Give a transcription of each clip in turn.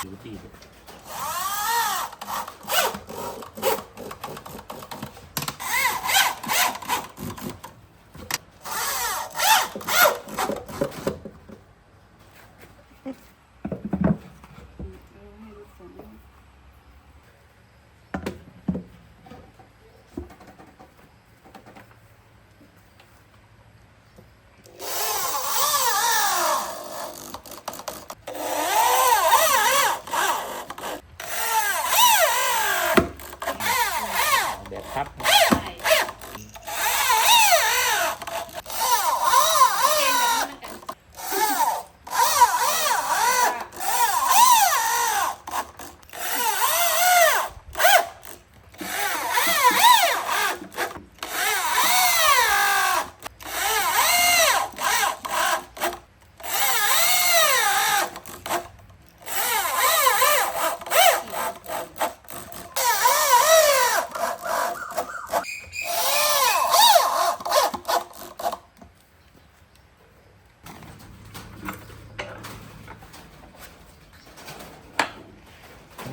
ดูดีด้วยครับ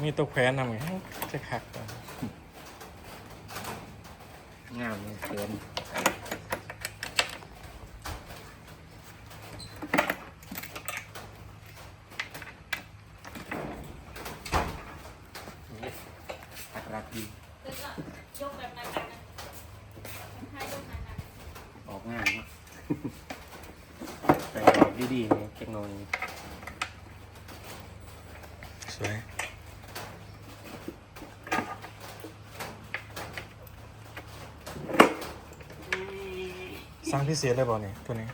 มีตัวแขวนทำไงจะขักงามเลยเกินรักดียกแบบนั้นนะให้ยกนั้นออกง่ายเนาะแต่ออกดีๆเนี่ยเทคโนโลยีสวยสร้างพิเศษได้บ่เนี่ยตัวนี้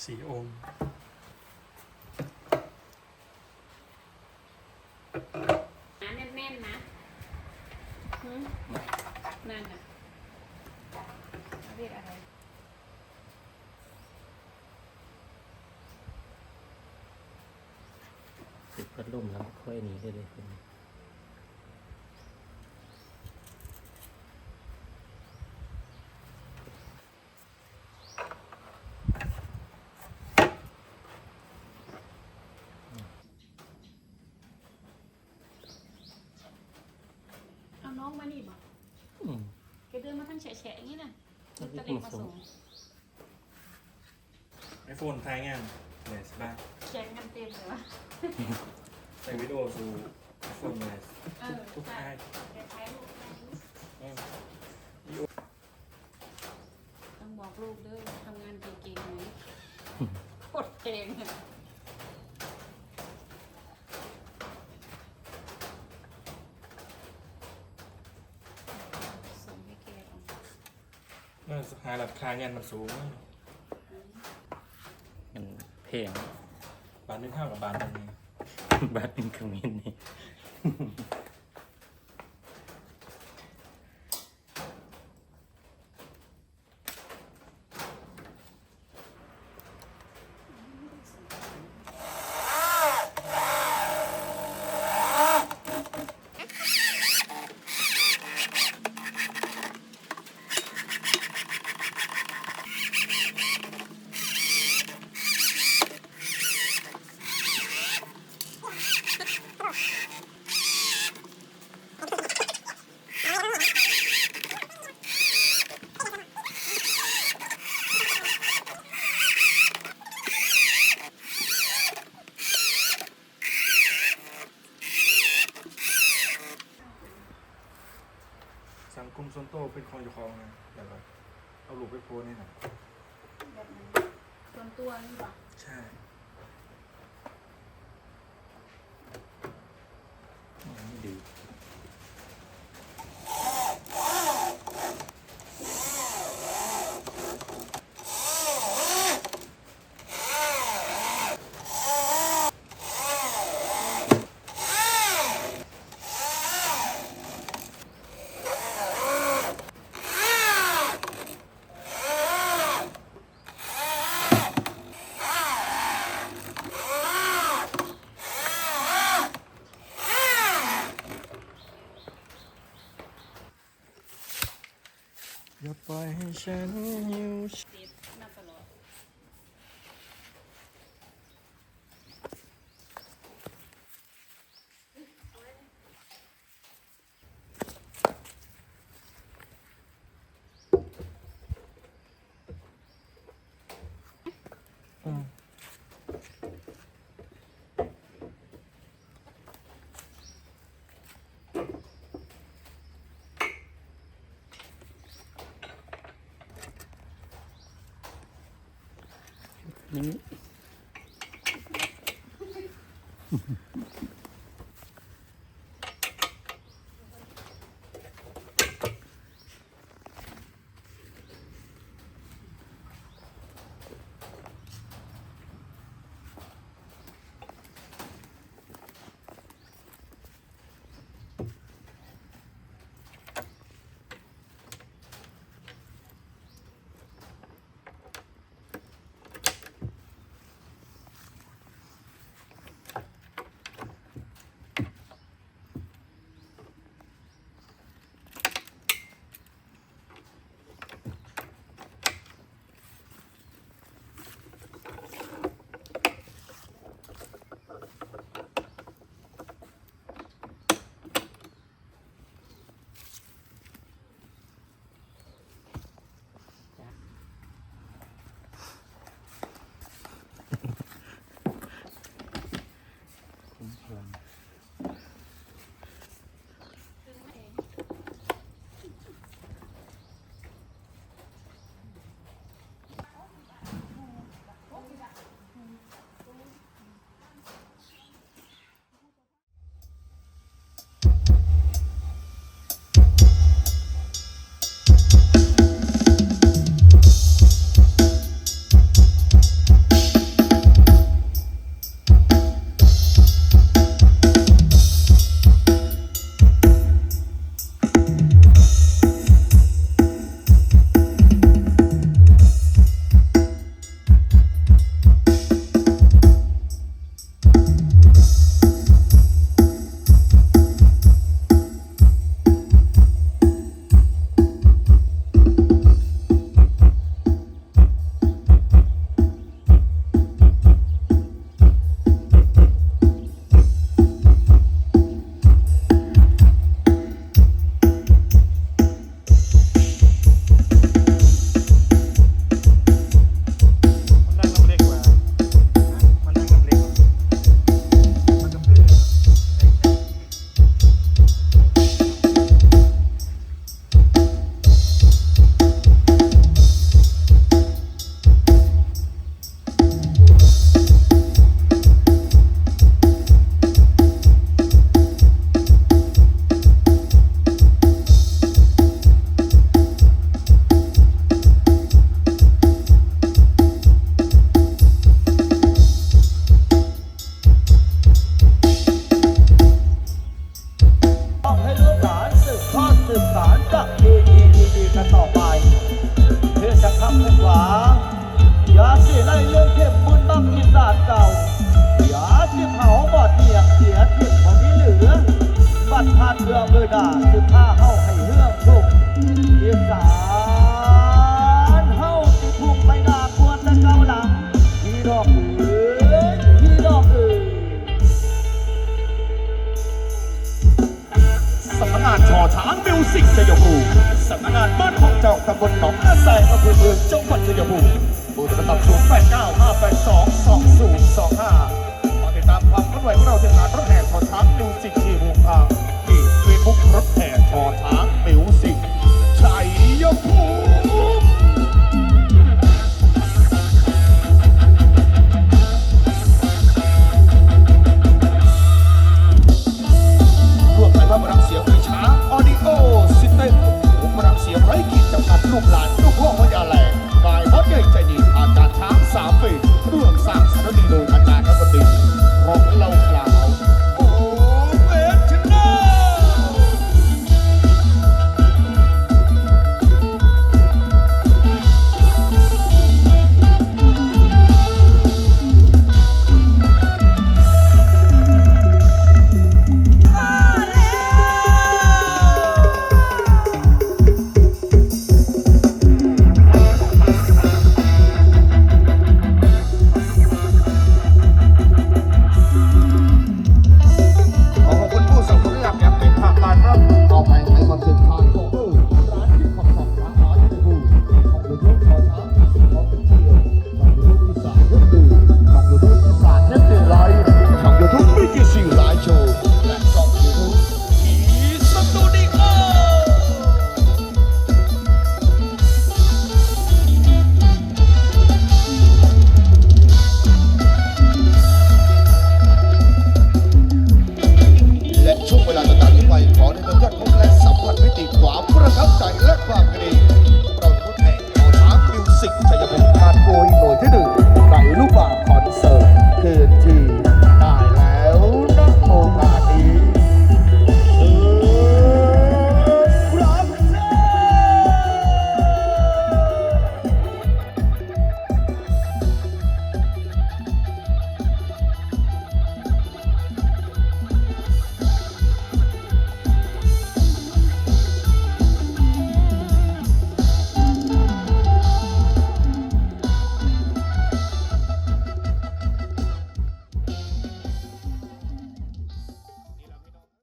สีองค์แน่นๆนะนั่นน่ะเรียกอะไรติดพัดลมแล้วค่อยหนีได้เลยคุณน้องมานี่บอกแกเดินมาทั้งแฉะๆอย่างนี้น่ะตะเล็กมาส่งไอโฟนไทยงานเนี่ยสบายแข่งกันเต็มเลยวะใส่วิดีโอสู่ไอโฟนเลยทุกค่ายต้องบอกลูกด้วยทำงานเก่งๆไหมโคตรเก่งหาหลักคาเงินมันสูงมันเพลงบาทนึงเท่ากับบาทนึงบาทนึงคือมินนี่สังคมส่วนโตเป็นของอยู่ของนะแบบว่าเอาลูกไปโพสนี่นะส่วนตัวนี่หรอใช่ไม่ดี อย่าปล่อยให้ฉันหิว เด็ดมาตลอด นี่ สำนักงานบ้านของเจ้าตำบลหนองนาแซงอำเภอเมืองจังหวัดชัยภูมิเบอร์โทรศัพท์089 582 2025